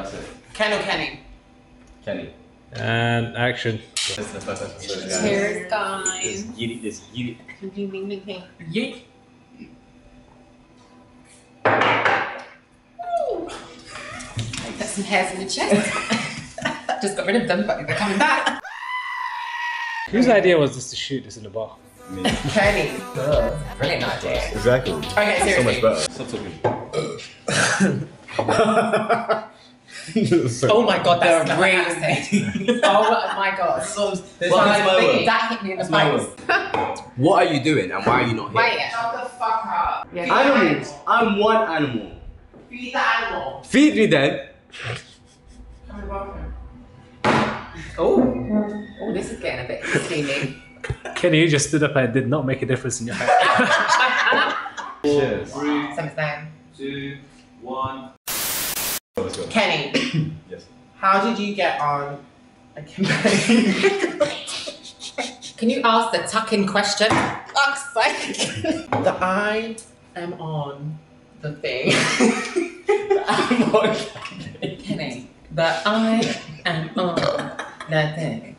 that's it. Ken or Kenny? Kenny. And action. This is the first episode. Cheers, guys. This Yeet. Yeet. Got some hairs in the chest. Just got rid of them, but they're coming back. Whose idea was this to shoot this in the bar? Me. Kenny. Brilliant idea. Exactly. Okay, seriously. So much better. Stop talking. Oh my god, that's really oh my god. That hit me in the face. What are you doing and why are you not here? Wait, shut the fuck up. Yeah, Animals. I'm one animal. Feed the animal. Feed me then. Come in the bathroom. Oh, this is getting a bit steamy. Kenny, you just stood up and it did not make a difference in your head. Cheers. 3, 2, 1. Kenny. Yes. How did you get on a campaign? Can you ask the tuck-in question? Fuck's sake. The I am on the thing. I'm on Kenny. The I am on the thing.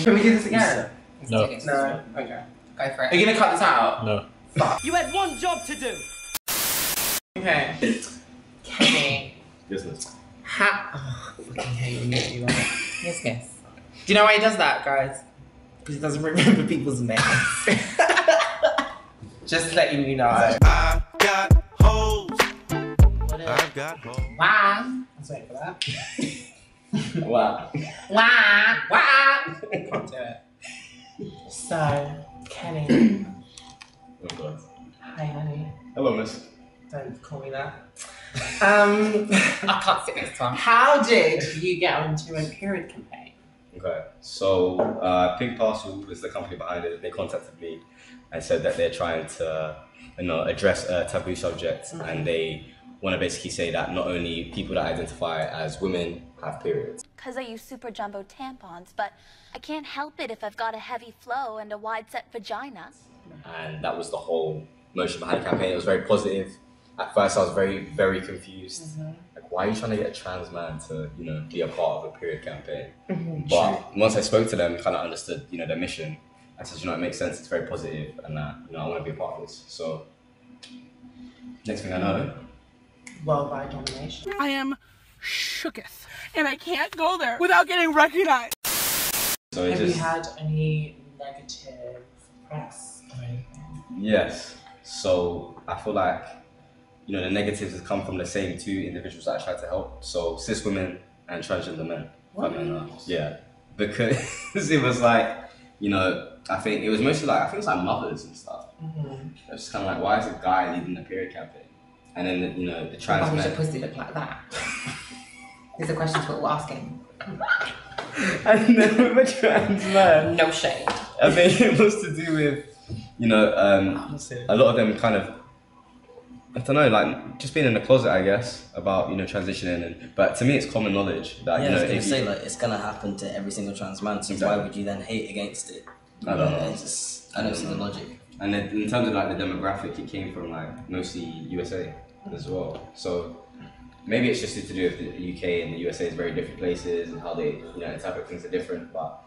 Can we do this again? No. No? Okay. Go for it. Are you gonna cut this out? No. Fuck. You had one job to do. Okay. Kenny. Yes, miss. Oh, fucking hate you are. Yes. Do you know why he does that, guys? Because he doesn't remember people's names. Just letting you know. I've got holes. I've got holes. Why? Let's wait for that. Wow. Why? Can't do it. So, Kenny. Oh God. Hi, honey. Hello, miss. Don't call me that. I can't sit next to him. How did you get onto a period campaign? Okay, so Pink Parcel is the company behind it. They contacted me and said that they're trying to, address a taboo subject, and they want to basically say that not only people that identify as women have periods. Because I use super jumbo tampons, but I can't help it if I've got a heavy flow and a wide set vagina. And that was the whole motion behind the campaign. It was very positive. At first, I was very, very confused. Like, why are you trying to get a trans man to, be a part of a period campaign? But once I spoke to them, kind of understood, their mission. I said, it makes sense. It's very positive, and I want to be a part of this. So, next thing I know, Worldwide domination. I am shooketh, and I can't go there without getting recognized. So Have you had any negative press or anything? Yes. So I feel like, the negatives have come from the same two individuals that I tried to help. So cis women and transgender men. What? Yeah. Because it was like, I think it was mostly like, mothers and stuff. It was kind of like, why is a guy leading the period campaign? And then, the trans Why does men. your pussy look like that? These are questions we're asking. And then with the trans men. No shade. I think it was to do with, a lot of them kind of, I don't know, like just being in the closet, I guess, about transitioning. But to me, it's common knowledge that I was gonna say it's gonna happen to every single trans man. So why would you then hate against it? I don't know. I don't see the logic. And then in terms of like the demographic, it came from like mostly USA as well. So maybe it's just to do with the UK and the USA is very different places and how they interpret things are different. But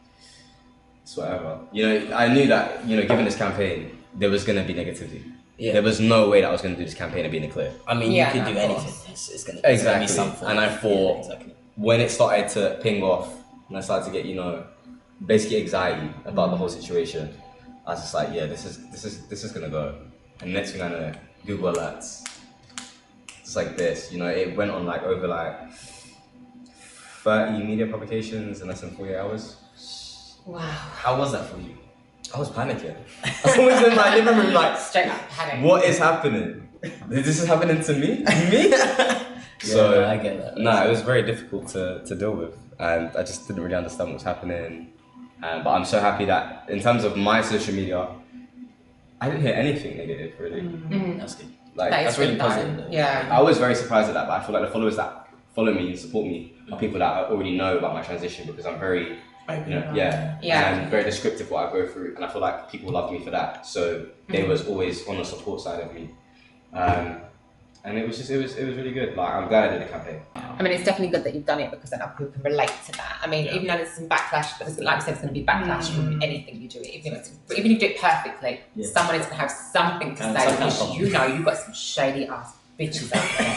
it's whatever. I knew that given this campaign, there was gonna be negativity. Yeah. There was no way that I was going to do this campaign and be in the clear. I mean, you could do anything. It's going to be something. And I thought when it started to ping off and I started to get, basically anxiety about the whole situation, I was just like, yeah, this is going to go. And next thing I know, Google alerts. It's like this, it went on like over like 30 media publications in less than 48 hours. Wow. How was that for you? I was panicking. I was in my living room like, straight up panic. What is happening? This is happening to me? Me? So, I get that. No, it was very difficult to deal with. And I just didn't really understand what was happening. But I'm so happy that in terms of my social media, I didn't hear anything negative, really. That's good. Like, that's really positive. Yeah. I was very surprised at that, but I feel like the followers that follow me and support me are people that already know about my transition because I'm very... and very descriptive what I go through, and I feel like people love me for that. So they was always on the support side of me, and And it was really good. Like, I'm glad I did the campaign. I mean, it's definitely good that you've done it because then people can relate to that. I mean, even though there's some backlash, but like I said, it's going to be backlash from anything you do. Even if you do it perfectly, someone is going to have something to say because you know you've got some shady ass bitches out there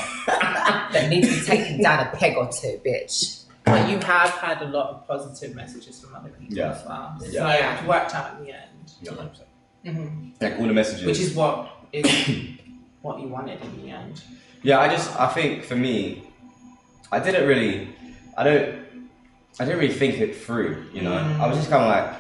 that need to be taken down a peg or two, bitch. But you have had a lot of positive messages from other people as well. So it worked out in the end. Yeah, 100%. Like all the messages. Which is what you wanted in the end. Yeah, I think for me, I didn't really think it through, you know. I was just kind of like,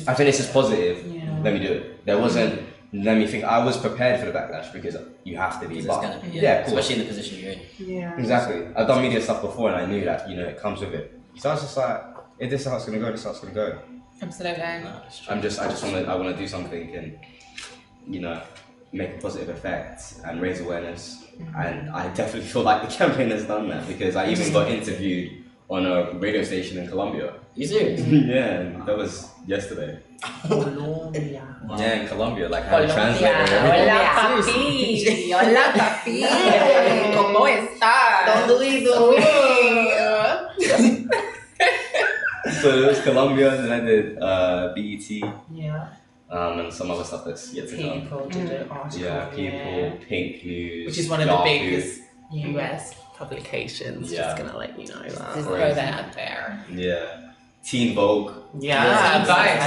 I think this is positive. Let me do it. There wasn't. Let me think. I was prepared for the backlash because you have to be. But, gonna be, yeah, cool. especially in the position you're in. Yeah. Exactly. I've done media stuff before, and I knew that it comes with it. So I was just like, if this is how it's gonna go, this is how it's gonna go. Absolutely. I want to do something and, make a positive effect and raise awareness. And I definitely feel like the campaign has done that because I even got interviewed on a radio station in Colombia. You serious? Yeah, and that was yesterday. Colombia. Yeah, in Colombia, like I had a translator and everything. Hola papi. ¿Cómo estás? So it was Colombia, and then I did BET. Yeah. And some other stuff that's yet to come. People did an article. Yeah, People, Pink News, which is one of Yahoo. the biggest US publications. Yeah. Just gonna let you know that. Just throw that out there. Yeah, Teen Vogue. Yeah,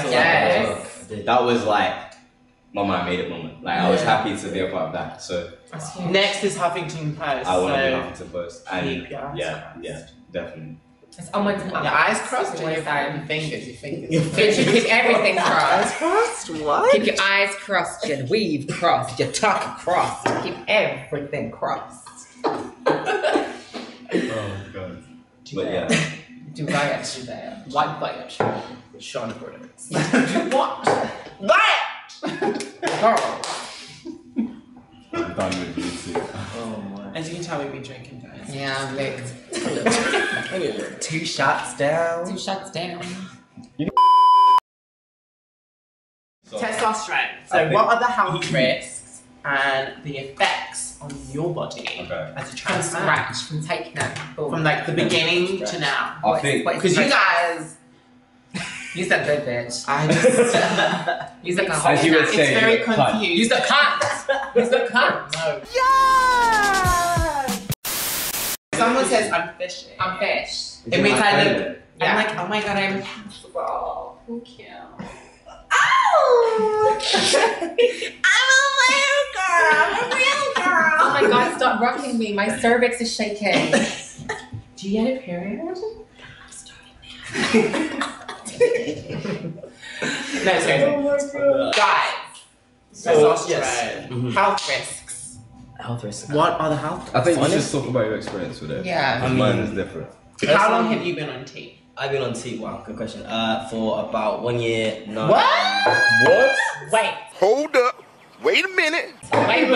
yes. That was like my mind made it moment. Like I was happy to be a part of that. So next is Huffington Post. I want to be Huffington Post, and keep your eyes yeah, definitely. It's almost Your eyes crossed or your time. fingers? You should keep everything crossed. Crossed? What? Keep your eyes crossed, your weave crossed, your tongue crossed. Keep everything crossed. Oh god. But yeah. Do riot. White riot. Sean Brothers. Do what? Riot! Girl. I'm done with you too. Oh my. As you can tell, we've been drinking, guys. Yeah, I'm licked. 2 shots down. 2 shots down. Testosterone. So, what are the health risks and the effects on your body as a From trans man? scratch, from taking it. From like the beginning to now. I think Because you guys, Use that good bitch. I just, Use the cunt. As you would it's say, very you're a cunt. confused. Use the cunt. Use the cunt. No. Someone says I'm fishing. I'm fish. It means I live. Yeah. I'm like, oh my god, I'm Oh, thank you. oh, I'm a real girl. Oh my god, stop rocking me. My cervix is shaking. Do you get a period? No, seriously. Guys, testosterone, health risks. Health risks. What are the health? I think you should talk about your experience with it. Yeah. Mine is different. How long have you been on tea? I've been on T. Wow, good question. For about 1 year. No. What? Wait. Hold up. Wait a minute. Wait.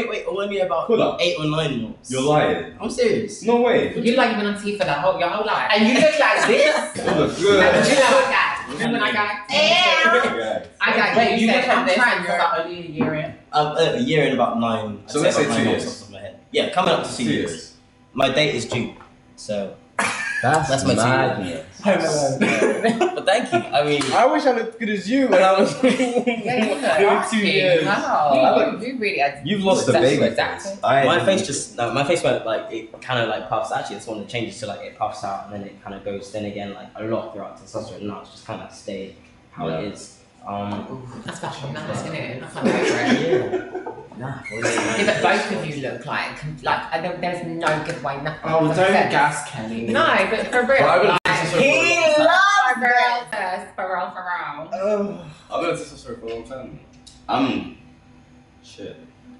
Wait, only about Hold up. 8 or 9 months. You're lying. I'm serious. No way. You like you've been on tea for your whole life. And you look like this? You look Like, good. you know what, guys? Remember when I got Yeah. I got Wait, you said, look like I'm this trans, and you're so- only a year in? A year and about 9. So I'd let's say say about 2 9 years. months off the top of my head. Yeah, coming up to 2 years. My date is June, so That's my madness. But thank you. I mean, I wish I looked good as you when I was Yeah, 2 years. Wow. You really are. You've lost the That's baby exactly. face. I my face just my face went like it kind of like puffs. Actually, it's one of the changes to like it puffs out and then it kind of goes thin again like a lot throughout testosterone. Now it's just kind of stay how it is. That's fucking nice, isn't it? That's my favourite. Nah, Yeah, but both of you look like I know there's no giveaway, nothing. Oh, don't Perfect. gas Kenny. No, but for real. But Like, He loves for real, first, for real. I've been on testosterone for a long time. I'm shit.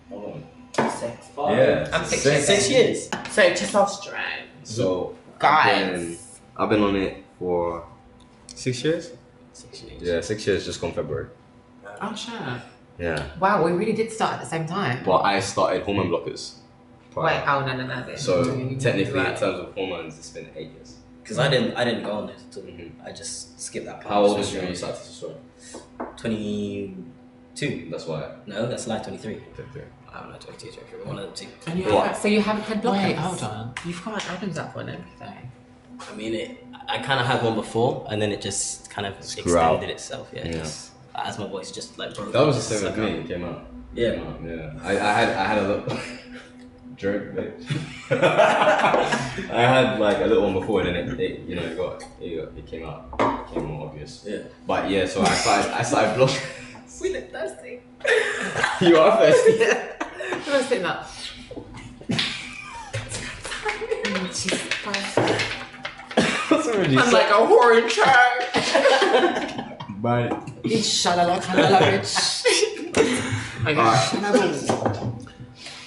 Hold on. 6. Yeah. I'm 6 6 6 years. So testosterone. So Guys. I've been on it for 6 years. 6 years. Yeah, 6 years just gone February. Oh, sure. Yeah. Wow, we really did start at the same time. But I started hormone blockers. Wait, oh no. So technically, in terms of hormones, it's been 8 years. Because I didn't go on it at all. I just skipped that part. How old was you when you started testosterone? 20. 2. That's why. No, that's lie 23. 23. I don't know, 22, 23. One of the two. And you What? have, so you haven't had blockers? Wait, hold on. You've got Adam's apple and everything. I mean, I kind of had one before, and then it just kind of Screw out. extended itself. Yeah. Yeah. Just, as my voice just like broke. That was the just same with stuck me. out. It came out. Yeah. Came out, yeah. I had a little jerk, bitch. I had like a little one before, and then it came out. It came more obvious. Yeah. But yeah, so I started blocking. We look thirsty. You are thirsty. Yeah. I was sitting there. What's wrong with you? I'm like a whore in church. Bye.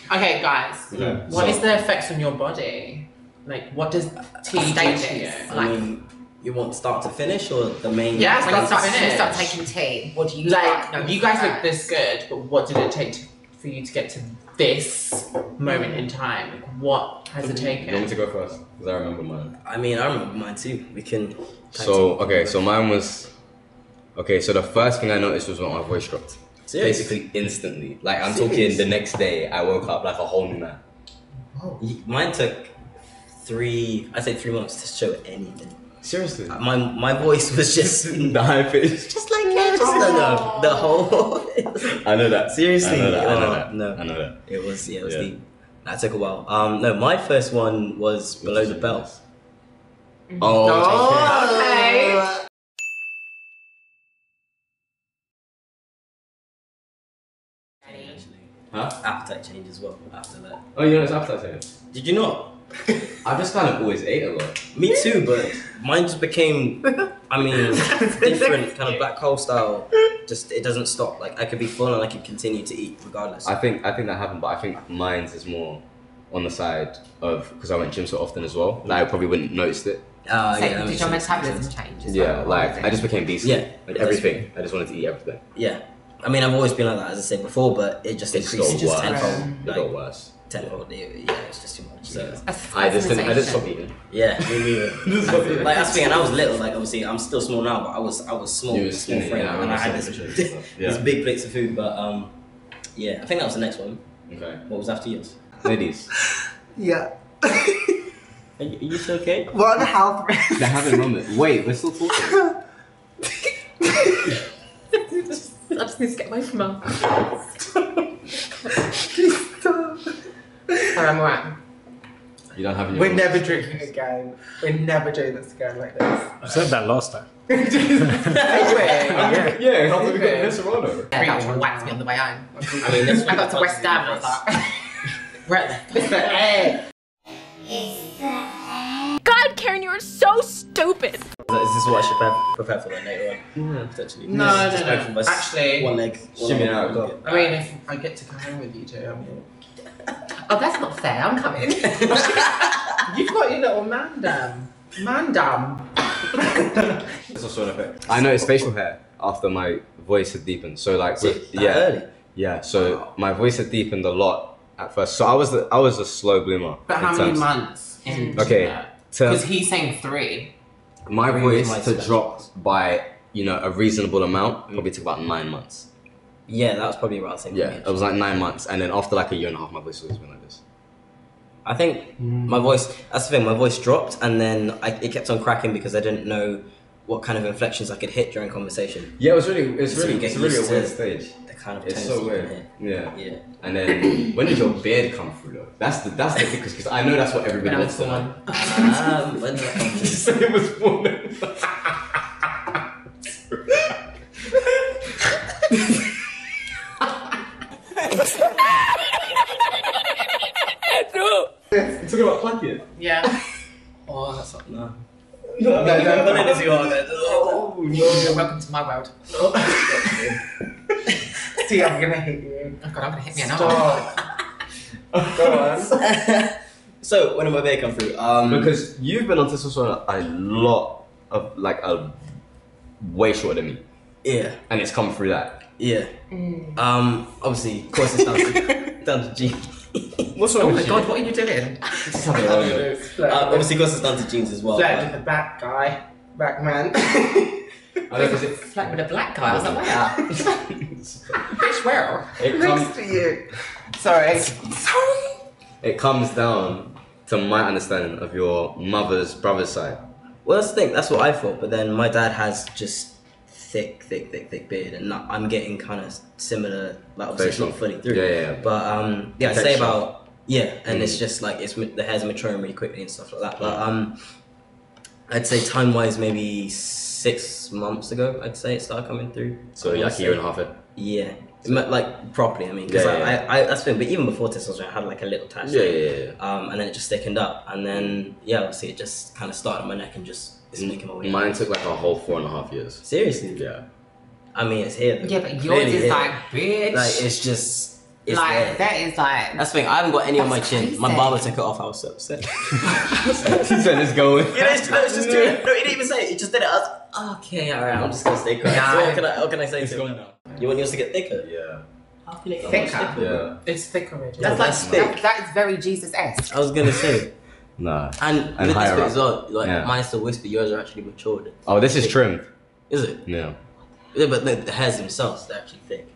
Okay, guys. Yeah, What so- is the effects on your body? Like, what does tea do to you? I mean, you want start to finish or the main? Yeah, When you start start, to when you start finish. taking tea, what do you Like, notice you guys look first? this good, but what did it take for you to get to this moment in time? Like, what has it You want me taken? to go first? Because I remember mine. I mean, I remember mine too. We can. So mine was. Okay, so the first thing I noticed was when my voice dropped. Serious? Basically instantly. Like I'm Serious? talking the next day, I woke up like a whole new man. Mine took 3 months to show anything. Seriously. My voice was just The high pitch. just like the whole. I know that. Seriously? I know that. Oh, no. I know that. It was Yeah. deep. That took a while. No, my first one was below the belt. Oh, Okay. Huh? Appetite change as well after that. Oh, you know it's appetite. Did you not? I just kind of always ate a lot. Me too, but mine just became, I mean, different kind of black hole style. Just it doesn't stop. Like I could be full and I could continue to eat regardless. I think that happened, but I think mine's is more on the side of because I went gym so often as well. Like I probably wouldn't noticed it. So that did makes your sense. metabolism change? as Yeah, well, like or was I just became beastly. Yeah, like that's everything. I just wanted to eat everything. Yeah, I mean I've always been like that as I said before, but it just It just increased got worse. tenfold. It got Like worse. tenfold. Yeah, it's just too much. So I just stopped eating. yeah, me like that's the thing. And I was little. Like obviously I'm still small now, but I was small, You were small skinny, frame, yeah, I and I had remember this seeing pictures. Yeah. these big plates of food. But yeah, I think that was the next one. Okay. What was after yours? Ladies, Yeah. Are you still okay? What are the health risks? they're having a moment. Wait, we're still talking. I just need to get away from her. Sorry, I'm alright. You don't have any. We're never drinking again. We're never doing this again like this. I said that last time. Anyway. Yeah, how did we get this Serrano? Yeah, that one whacked me on the way home. I mean, this I got to West Ham and I was like, right It's the air. God, Karen, you are so stupid. Is this what I should prepare for then later on? Yeah, potentially. No, Just no, no. open my Actually- one leg. Shimmy out. Go. I mean, if I get to come home with you two, I'm oh, that's not fair, I'm coming. You've got your little mandam. Mandam. It's also an effect. I noticed facial hair after my voice had deepened. So like, That early. yeah. So my voice had deepened a lot at first. So I was a slow bloomer. But in how many terms- months? Okay, Because he's saying 3. my Three was voice my to special. drop by a reasonable amount probably took about 9 months. Yeah, that was probably about the same. Yeah, for me, it was like 9 months, and then after like a year and a half, my voice has always been like this. I think my voice. That's the thing. My voice dropped, and then it kept on cracking because I didn't know what kind of inflections I could hit during conversation. Yeah, it's really So you get a used to weird stage. The kind of It's tones so you can weird. hit. Yeah. Yeah. And then when did your beard come through though? That's the thing because I know that's what everybody When I wants was to know. born. When did that come Just through? say it was born. You're talking about plucking? Yeah. Oh, that's not no. No, Oh, You're welcome to my world. See, I'm gonna hit you. Oh God, I'm gonna hit me another. Stop. Go on. So when did my beard come through? Because you've been on testosterone a lot of like a way shorter than me, yeah, and it's come through that. yeah. Obviously, of course, it's down to genes. What's Oh wrong my with God, what are you doing? Obviously, of course, it's down to genes as well. Flag to the back guy. Back man. I don't know, It's like with a black guy. I was like, where? Bitch, where? it Next comes, to you. Sorry. it comes down to my understanding of your mother's brother's side. Well, that's the thing. That's what I thought. But then my dad has just thick beard, and I'm getting kind of similar. Like obviously it's not fully through. Yeah. But yeah, I'd say Texture. about and it's just like the hair's maturing really quickly and stuff like that. But I'd say time wise, maybe 6 months ago, I'd say it started coming through. So like a year and a half in. Yeah. Like properly, I mean, because I that's the thing. But even before testosterone, I had like a little touch. Yeah. And then it just thickened up, and then obviously it just kind of started on my neck and just it's making my way. Mine took like a whole 4.5 years. Seriously? Yeah. I mean, it's here. Though. Yeah, but yours Clearly is here. like, bitch. Like it's just. It's like there. that is like. That's the thing. I haven't got any on my That's chin. crazy. My barber took it off. I was so upset. He said it's going. It's just doing it. No, he didn't even say it. He just did it. I was okay, alright. I'm just gonna stay quiet. Yeah. So what can I say to him? You want yours to get thicker? Yeah. How can it get Thicker? much thicker? Yeah. It's thick already. That's that's like thick. that is very Jesus-esque. I was gonna say. Nah. And with this higher bit up. as well, like Yeah. mine's still wispy. Yours are actually matured. Oh, this is trimmed. Is it? Yeah. Yeah, but the hairs themselves, they're actually thick.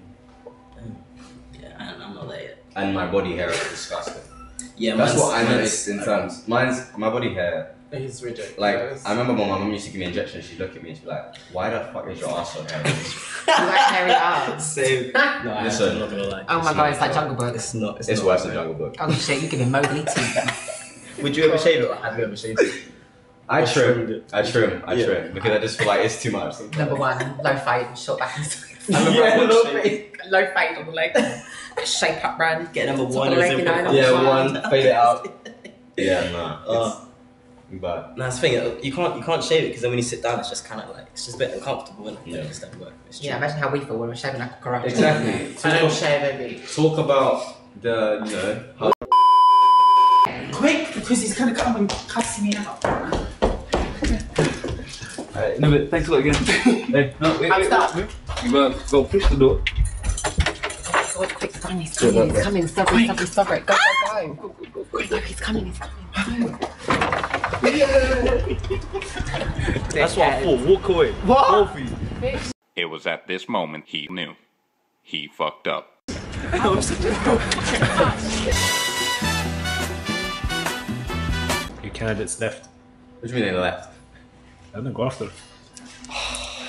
Yeah, I'm not there yet. And my body hair is disgusting. Yeah, That's mine's- what I mine's- noticed in terms. Mine's my body hair. It's ridiculous. Like I remember when my mum used to give me injections, she'd look at me and she'd be like, "Why the fuck is your ass so hairy?" You like hairy arms. Same. No, Listen. I'm not gonna lie. Oh my god, it's like Jungle Book. It's not. It's not worse than right. Jungle Book. Oh shit, you're giving Mowgli tea. Would you ever shave it, or have you ever shaved it? I trimmed trim. it. I trim. I Yeah. trim because I just feel like it's too much. Number one, low fade, short back and Yeah, low low fade. Low fade on the leg. Shape up brand. Get number Top one. of the leg, you know, number Yeah, one. Fade it out. Yeah, nah. But No, that's the thing. You can't shave it because then when you sit down, it's just kind of like it's just a bit uncomfortable, isn't it? Yeah. It just don't work. It's Yeah, imagine how we feel when we're shaving like a corrupt. exactly. I don't share, baby. Talk about the how Quick, because he's gonna come and cuss me out. No, but thanks a lot again. Hey, no, wait. You better go push the door. God, quick, he's coming, he's coming. Stop it. Go. Quick, he's coming. That's what I thought. Walk away. What? Both of you. It was at this moment he knew. He fucked up. Your candidates left. What do you mean they left? I don't go after.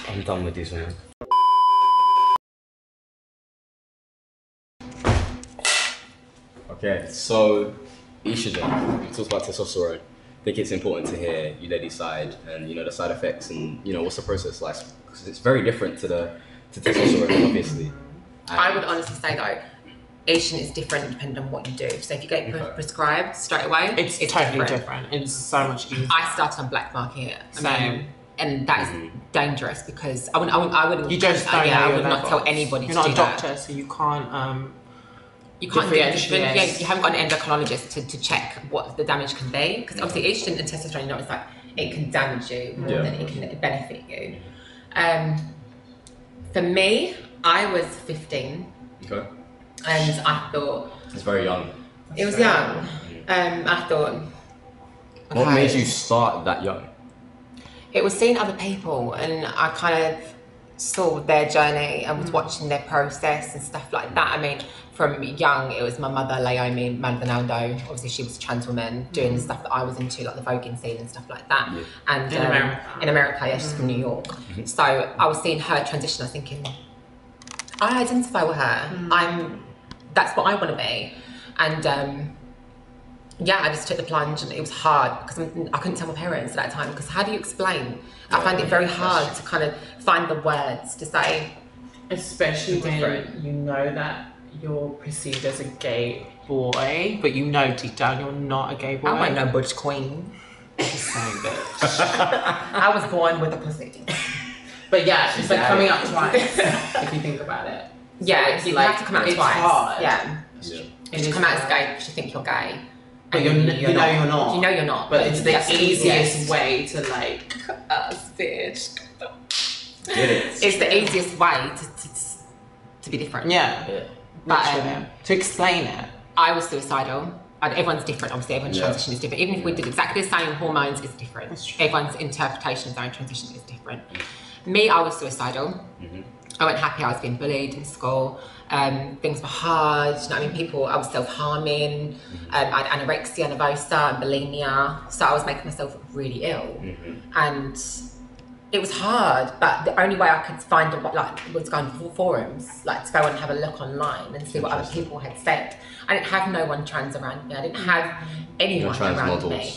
I'm done with this one. Okay, so estrogen. We talked about testosterone. I think it's important to hear you ladies' side and the side effects and what's the process like because it's very different to testosterone, obviously. I would honestly say though, estrogen is different depending on what you do. So if you get prescribed straight away, It's totally different. It's so much easier. I started on black market. Same. And that is dangerous because I wouldn't. You just don't know I your would not tell levels. anybody You're to not do a that. doctor, so you can't. You can't differentiate. yeah, you haven't got an endocrinologist to check what the damage can be because obviously estrogen and testosterone, it's like it can damage you more than it can benefit you. For me, I was 15 Okay. and I thought It's very young. it was young. I thought What okay. made you start that young? It was seeing other people and I kind of saw their journey and was watching their process and stuff like that. I mean, from young, it was my mother, Naomi Maldonado. Obviously, she was a trans woman doing the stuff that I was into, like the voguing scene and stuff like that. Yeah. And In America. yeah, she's from New York. So I was seeing her transition. I was thinking, I identify with her. That's what I want to be. And yeah, I just took the plunge and it was hard because I couldn't tell my parents at that time because how do you explain? I find it very hard to kind of find the words to say. Especially when you know that you're perceived as a gay boy, but you know deep down you're not a gay boy. I want no butch queen. Just saying, bitch. I was born with a pussy. But yeah, it's like coming out twice if you think about it. Yeah, it's you like, have to come out it's twice. hard. Yeah, It you is come out as hard. gay because you think you're gay. But And you know you're not. You know you're not. But it's the That's easiest way to like us, bitch. Get it? It's the easiest way to be different. yeah. But Literally. To explain it. I was suicidal. And everyone's different, obviously everyone's transition is different. Even if we did exactly the same hormones, it's different. That's true. Everyone's interpretation of their own transition is different. Me, I was suicidal. I wasn't happy. I was being bullied in school. Things were hard. You know what I mean? I was self-harming. I had anorexia nervosa and bulimia. So I was making myself really ill. And it was hard, but the only way I could find was going to forums, to go and have a look online and see what other people had said. I didn't have no one trans around me. I didn't have anyone around me.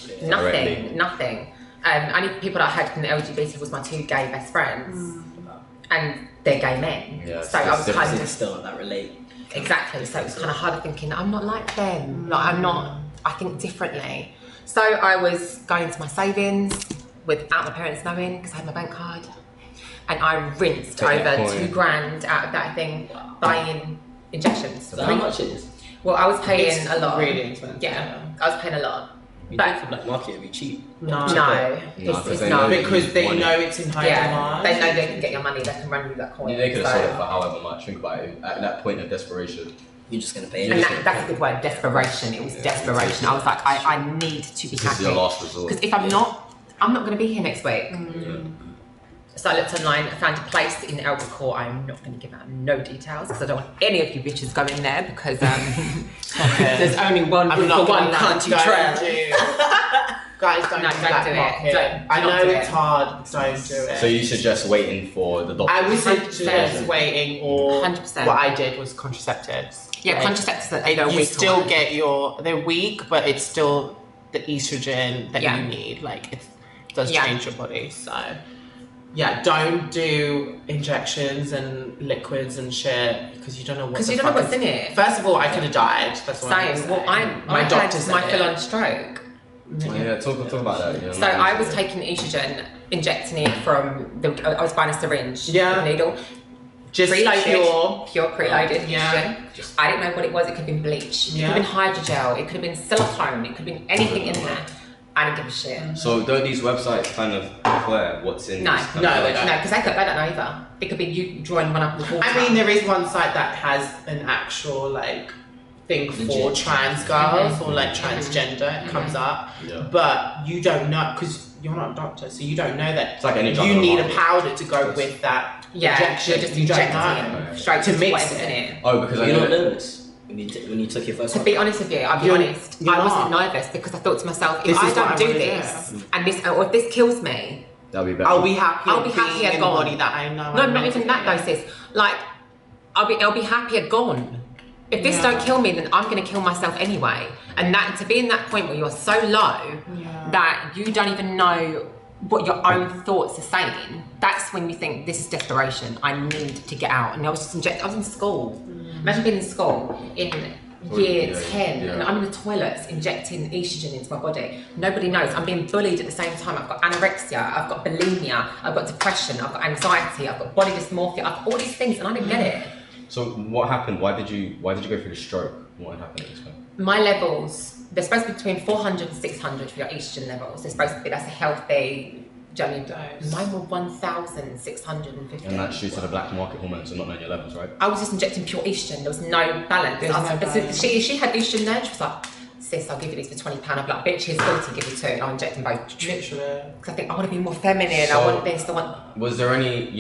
Nothing. Only people that I had from the LGBT was my 2 gay best friends, and they're gay men. Yeah, so I was kind of still that relate. Exactly. So it was kind of hard thinking I'm not like them. I'm not. I think differently. So I was going to my savings without my parents knowing because I had my bank card, and I rinsed over 2 grand out of that thing buying injections. So how much it is? Well, I was paying It's a lot. really expensive. Yeah, I was paying a lot. You But think for black market it'd be cheap. No. it's not. Because they know it's in high demand. They know they can get your money. They can run you that coin. They could have So- sold it for however much. Think about it. At that point of desperation, You're just gonna pay And it. that's a good word, desperation. It was desperation. I was like, I need to be this happy. is your last resort. Because if I'm not going to be here next week. So I looked online, I found a place in Albert Court. I'm not going to give out no details because I don't want any of you bitches going there because there's only one I'm room not for one gonna country go trail. Guys, don't No, do don't black do it. market. Don't I know do it's it. hard, but don't do it. So you suggest waiting for the doctor? I would 100%. suggest waiting, or 100%. what I did was contraceptives. Yeah, Like, contraceptives are you weak still one. get they're weak, but it's still the estrogen that you need. Like it does change your body. So yeah, don't do injections and liquids and shit because you don't know what. Because you don't know what's in it. First of all, I could have died. That's what I'm Same. Well, saying. I doctor had said my it. full-on stroke. Yeah, talk about that. Yeah, So I was taking estrogen, injecting it I was buying a syringe, Yeah. a needle, Just preloaded, pure preloaded Yeah. estrogen. I didn't know what it was. It could have been bleach, it Yeah. could have been hydrogel, it could have been silicone, it could have been anything in there. I didn't give a shit. So don't these websites kind of declare what's in? No, these kind no, of they don't. No, because they don't know either. It could be you drawing one up with water. I mean, there is one site that has an actual thing for Legit. trans girls or transgender. It comes up, Yeah. but you don't know because you're not a doctor, so you don't know that. It's like any drug you on the need a market. powder to go with that you're injection. just you don't injecting know. it straight To to mix whatever's it. in it. Oh, because I You're not know. nervous when you took your first To one. be honest with you, I'll be You're- honest. you're I wasn't not. nervous because I thought to myself, if This I is what don't I do wanna this do. and or if this kills me, That'll be better. I'll be happy. I'll be happy being and in the gone. body that I know. No, I'm not meant even to that be. though, sis. I'll be happier gone. If this Yeah. don't kill me, then I'm gonna kill myself anyway. And that to be in that point where you're so low that you don't even know what your own thoughts are saying, that's when you think this is desperation. I need to get out. And I was just injected. I was in school. Imagine being in school in year 10 and I'm in the toilets injecting estrogen into my body. Nobody knows. I'm being bullied at the same time. I've got anorexia, I've got bulimia, I've got depression, I've got anxiety, I've got body dysmorphia, I've got all these things and I didn't get it. So what happened? Why did you go through the stroke? What happened at this point? My levels, they're supposed to be between 400 and 600 for your estrogen levels. They're supposed to be, that's a healthy, do you know what I mean? Mine were 1,650. And that's due to the black market hormones and not knowing your levels, right? I was just injecting pure estrogen. There was no balance. There's I was, no balance. She had estrogen there. She was like, sis, I'll give you these for £20. I'm like, bitch, here's 40, give you 2. And I'm injecting both. Literally. Because I think I want to be more feminine. So- I want this. I want. Was there any,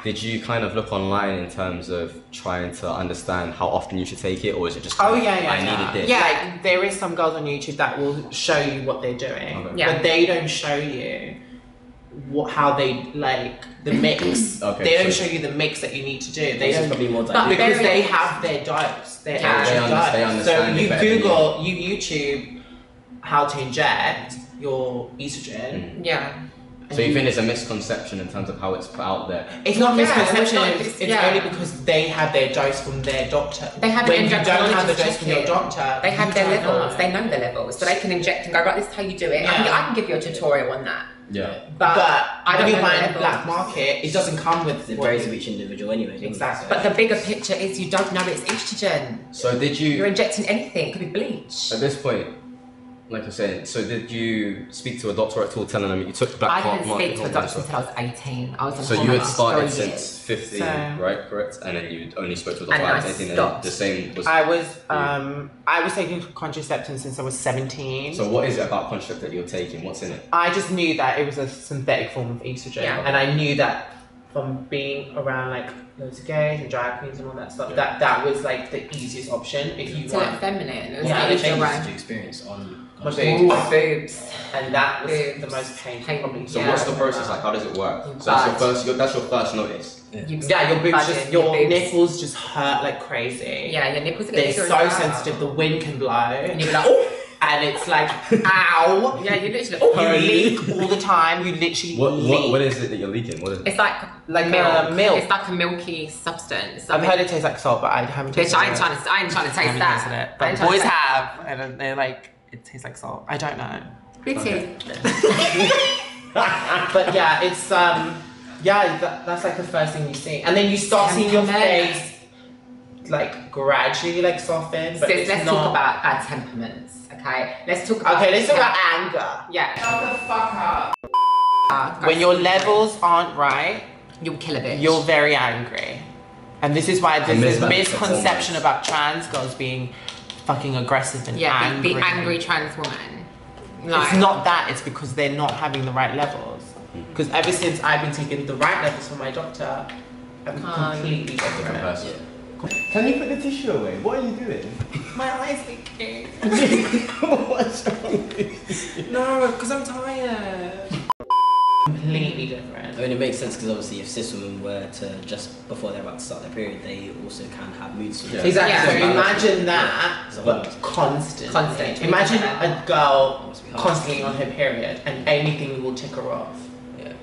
did you kind of look online in terms of trying to understand how often you should take it, or is it just Oh kind of, yeah. I needed this? Yeah. Like there is some girls on YouTube that will show you what they're doing, Okay. Yeah. but they don't show you how they the mix. Okay, they don't so- show you the mix that you need to do. They This is don't probably more But diluted. because very- they have their dose, their Yeah. actual They dose. understand So it you better than you. Google, you YouTube how to inject your estrogen. Yeah. So you think there's a misconception in terms of how it's put out there? It's not Yeah, misconception. it's not- It's yeah. only because they have their dose from their doctor. They have when an you don't have the endocrinologist dose from your check it. doctor. They have you their don't levels. know. They know their levels. So they can inject and go, right, this is how you do it. Yeah. I can give you a tutorial on that. Yeah. But, I don't when you know buy the in the levels. black market, it doesn't come with It what varies you- of each individual anyway. doesn't it? Exactly. But the bigger picture is you don't know it's estrogen. So did You're you, injecting anything. It could be bleach. at this point, like you're saying, so did you speak to a doctor at all telling them you took black I didn't market speak to a hormones? doctor until I was 18. I was on So you had hormones started for since years. 15, So- right? Correct? And then you only spoke to a doctor And at I 18 and stopped. the same was... I was taking contraception since I was 17. So what is it about contracept that you're taking? What's in it? I just knew that it was a synthetic form of estrogen. Yeah. And I knew that from being around like loads of gays and drag queens and all that stuff, Yeah. that was like the easiest option if you To want. look feminine. It was Yeah, like Any easier changes way. did you experience on My contraception? boobs. Ooh, boobs. And that was Boobs. the most painful probably. So Yeah. what's the process like? How does it work? You So that's your bud. that's your first notice. Yeah, your boobs Budget, just, your boobs. nipples just hurt like crazy. Yeah, your nipples are They're bigger as so well. sensitive, the wind can blow. And you're like, oh! And it's like, ow! Yeah, you literally, oh! You leak all the time, you literally leak. What is it that you're leaking? What is it? It's like Like milk. It's like a milky substance. I've heard it tastes like salt, but I haven't Bitch, tasted I it. ain't trying to taste I haven't tasted it. that. I But ain't trying boys to taste have, and they're like, it tastes like salt. I don't know. Big Okay. But yeah, it's that's like the first thing you see, and then you start seeing your face like gradually like soften. But So it's let's not... talk about our temperaments, okay? Let's talk about Okay, let's talk about anger. Yeah. Shut the fuck up. When your levels aren't right, you'll kill a bitch. you're very angry, and this is why there's this mismatch misconception about trans girls being fucking aggressive and angry. the angry trans woman. It's not that, it's because they're not having the right levels. Because ever since I've been taking the right levels from my doctor, I'm completely different. Can you put the tissue away? What are you doing? My eyes leaking. What's wrong with you? No, because I'm tired. Completely different. I mean, it makes sense because obviously if cis women were to, just before they're about to start their period, they also can have mood swings. Yeah. Exactly. Yeah. So imagine that, It's a but hormone. constant. Constant. Imagine a girl Must be hard. constantly on her period and anything will tick her off. Yeah.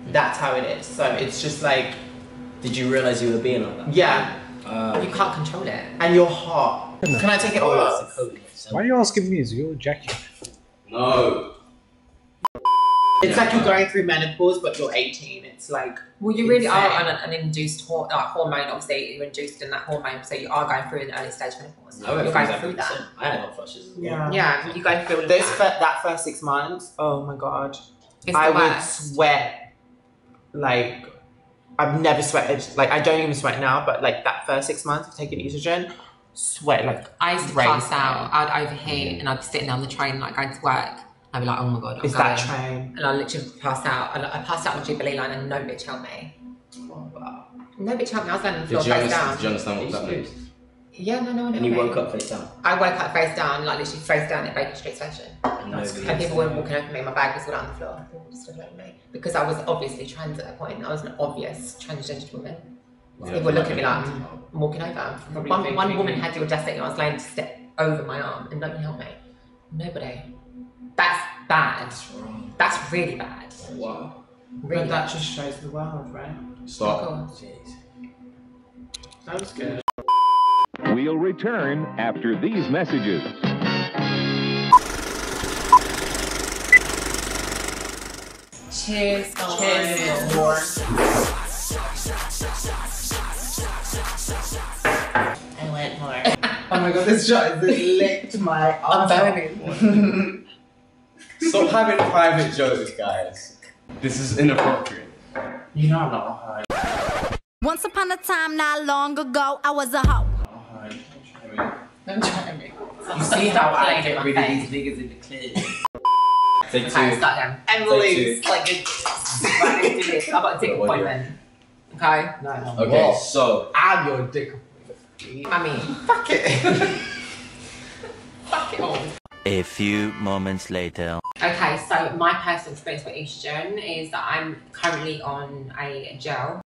That's how it is. So it's just like, Did you realise you were being like that? yeah, You can't control it. and you're hot. Can I take it all It's off? a code. So Why are you asking me? Is you're Jackie? No. It's like you're going through menopause, but you're 18. It's like, Well, you really are insane. on an induced hormone. Obviously, you're induced in that hormone, so you are going through an early stage menopause. I went You're going through that. I had hot flushes as well. Yeah. Yeah, you go through all of Those that. that first 6 months, oh my god, It's I the would worst. sweat like I've never sweated. Like I don't even sweat now, but like that first 6 months of taking estrogen, sweat like I used to crazy. pass out. I'd overheat and I'd be sitting on the train like going to work. I'd be like, oh my god, I'm Is going. that train? And I literally passed out. I passed out on the Jubilee line and no bitch helped me. Oh, wow. No bitch helped me. I was laying on the Did floor you face down. understand what was happening? Yeah, no one And you helped woke me. up face down. I woke up face down, like literally face down at Baker Street Station. And people were walking over me, my bag was all on the floor. People were just looking at me. Because I was obviously trans at that point. I was an obvious transgendered woman. So people were looking at me like, I'm walking over. Probably One thinking- woman had the audacity, I was laying to step over my arm and nobody helped me. Nobody. That's bad. That's really bad. Wow. Really But that bad. just shows the world, right? Stop. Cool. That was good. We'll return after these messages. Cheers, guys. Cheers, more. I went more. Oh my god, this shot has licked my I'm arm. burning. Stop having private jokes, guys. This is inappropriate. You know I'm not hard. Once upon a time, not long ago, I was a hoe. Don't try me. You see how I Playing in get my rid of face. these niggas in the clip. Take Okay, two. start again. Emily's Like, right, let's do this. I've got a dick What do you- appointment. Okay? No. Okay, Whoa. so I'm your dick. I mean, Fuck it. fuck it all. A few moments later. Okay, so my personal experience with estrogen is that I'm currently on a gel.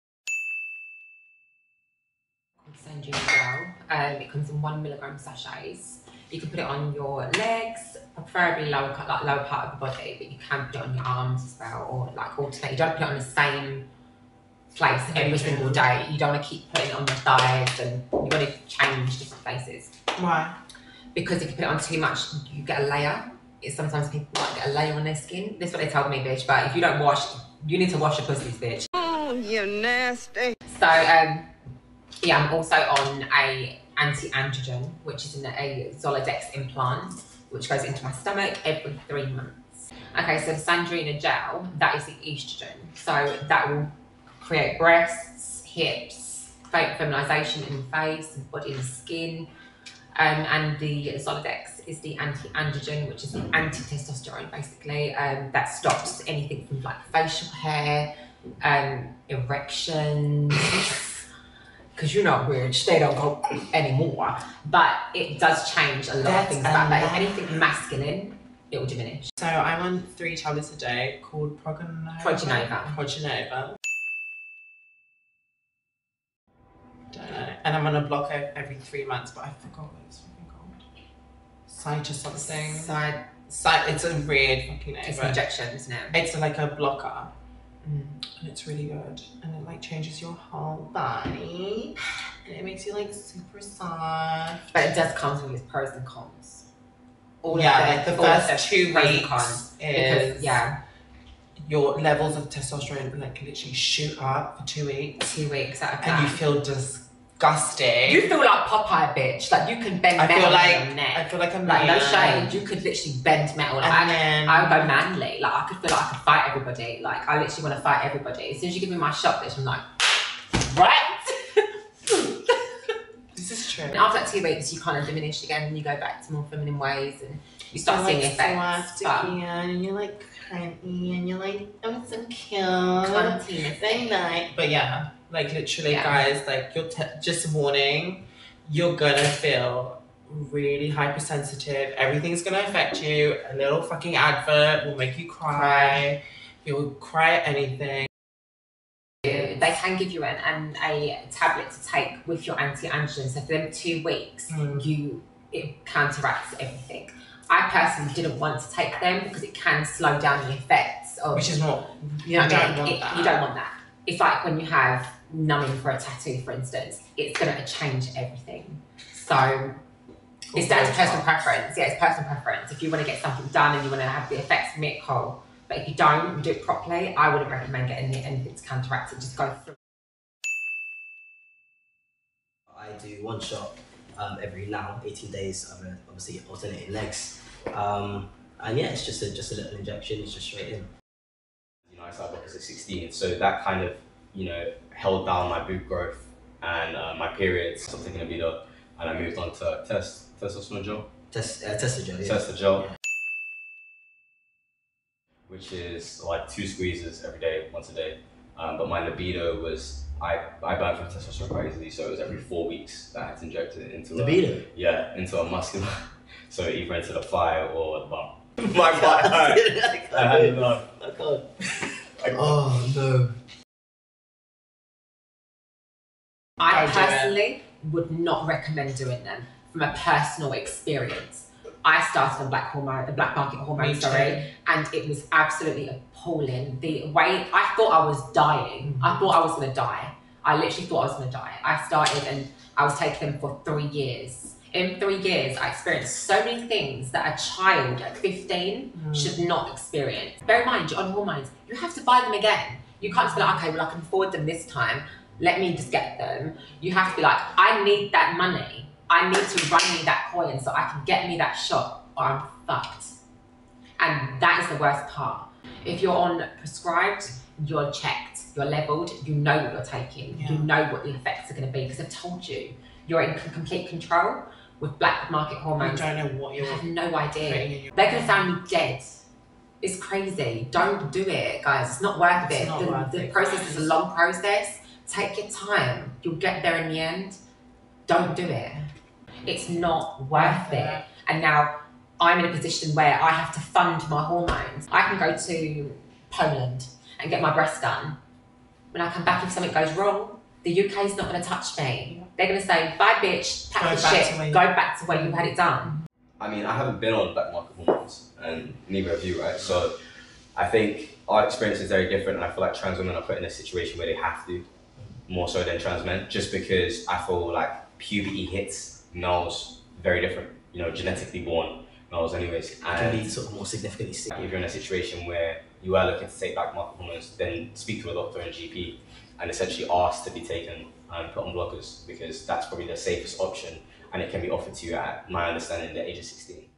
Send you a gel. It comes in 1 milligram sachets. You can put it on your legs, preferably lower part of the body, but you can put it on your arms as well, or like alternate. You don't put it on the same place every single day. You don't want to keep putting it on your thighs, and you got to change different places. Why? Because if you put it on too much, you get a layer. Sometimes people might get a layer on their skin. This is what they told me, bitch. But if you don't wash, you need to wash your pussies, bitch. Oh, you nasty. So, yeah, I'm also on a anti-androgen, which is a Zoladex implant. which goes into my stomach every 3 months. Okay, so the Sandrina gel, that is the estrogen. So that will create breasts, hips, feminization in the face, and body and skin. And the Solidex is the anti-androgen, which is the anti-testosterone, basically. That stops anything from like facial hair, erections, because you know which they don't go anymore. But it does change a lot of things about that. If anything masculine, it will diminish. So I'm on 3 tablets a day called Progenova. Don't know. And I'm on a blocker every 3 months, but I forgot what it's fucking called. Site or something. Site. It's a weird fucking name. It's an injection, isn't it? It's like a blocker. And it's really good. And it like changes your whole body. And it makes you like super soft. But it does come with its pros and cons. Like the first 2 weeks is yeah. Your levels of testosterone like literally shoot up for 2 weeks. 2 weeks at a time. And you feel disgusting. You feel like Popeye, bitch. Like you can bend metal on your neck. I feel like I'm like no shade. You could literally bend metal. Like I would go manly. Like I could feel like I could fight everybody. Like I literally want to fight everybody. As soon as you give me my shot, bitch, I'm like, right. This is true. And after that 2 weeks, you kind of diminish again, and you go back to more feminine ways, and you start seeing effects. And you're like cranky, and you're like, I'm so cute. Very nice. But yeah, like literally, guys, like you're just warning, you're gonna feel really hypersensitive. Everything's gonna affect you. A little fucking advert will make you cry. You'll cry at anything. They can give you a tablet to take with your anti-androgen. So for them 2 weeks, it counteracts everything. I personally didn't want to take them because it can slow down the effects of. Which is what you know. You don't want that. It's like when you have numbing for a tattoo, for instance. It's gonna change everything. So it's down to personal preference. Yeah, it's personal preference. If you want to get something done and you want to have the effects, make it cool. But if you don't do it properly, I wouldn't recommend getting anything to counteract it. Just go through. I do 1 shot every 18 days. I'm obviously alternating legs. And yeah, it's just a little injection. It's just straight in. You know, I started blockers at 16, so that kind of, you know, held down my boob growth and my periods. Something gonna be done, and I moved on to testosterone gel. Testosterone. Testosterone. Which is like 2 squeezes every day, once a day. But my libido was, I burned from testosterone quite easily, so it was every 4 weeks that I had to inject it into libido? Into a muscular, so either into the thigh or the bum. My butt hurt. I had enough. I can't. Oh no. I personally would not recommend doing them from a personal experience. I started on black market hormone, and it was absolutely appalling. The way I thought I was dying, I thought I was gonna die. I literally thought I was gonna die. I started and I was taking them for 3 years. In 3 years, I experienced so many things that a child at 15 should not experience. Bear in mind, you're on hormones. You have to buy them again. You can't just be like, okay, well, I can afford them this time. Let me just get them. You have to be like, I need that money. I need to run me that coin so I can get me that shot or I'm fucked. And that is the worst part. If you're on prescribed, you're checked, you're leveled, you know what you're taking, you know what the effects are going to be because they've told you. You're in complete control. With black market hormones, you don't know what you're. I have no idea. They're gonna sound me dead. It's crazy. Don't do it, guys. It's not worth it. The process is a long process. Take your time. You'll get there in the end. Don't do it. It's not worth it. And now I'm in a position where I have to fund my hormones. I can go to Poland and get my breasts done. When I come back, if something goes wrong, the UK's not going to touch me. They're going to say, bye bitch, pack the shit, go back to where you had it done. I mean, I haven't been on black market hormones, and neither have you, right? So I think our experience is very different, and I feel like trans women are put in a situation where they have to, more so than trans men, just because I feel like puberty hits males very different, you know, genetically born males anyways. It can be sort of more significantly sick. If you're in a situation where you are looking to take black market hormones, then speak to a doctor and GP and essentially ask to be taken and put on blockers, because that's probably the safest option, and it can be offered to you at, my understanding, the age of 16.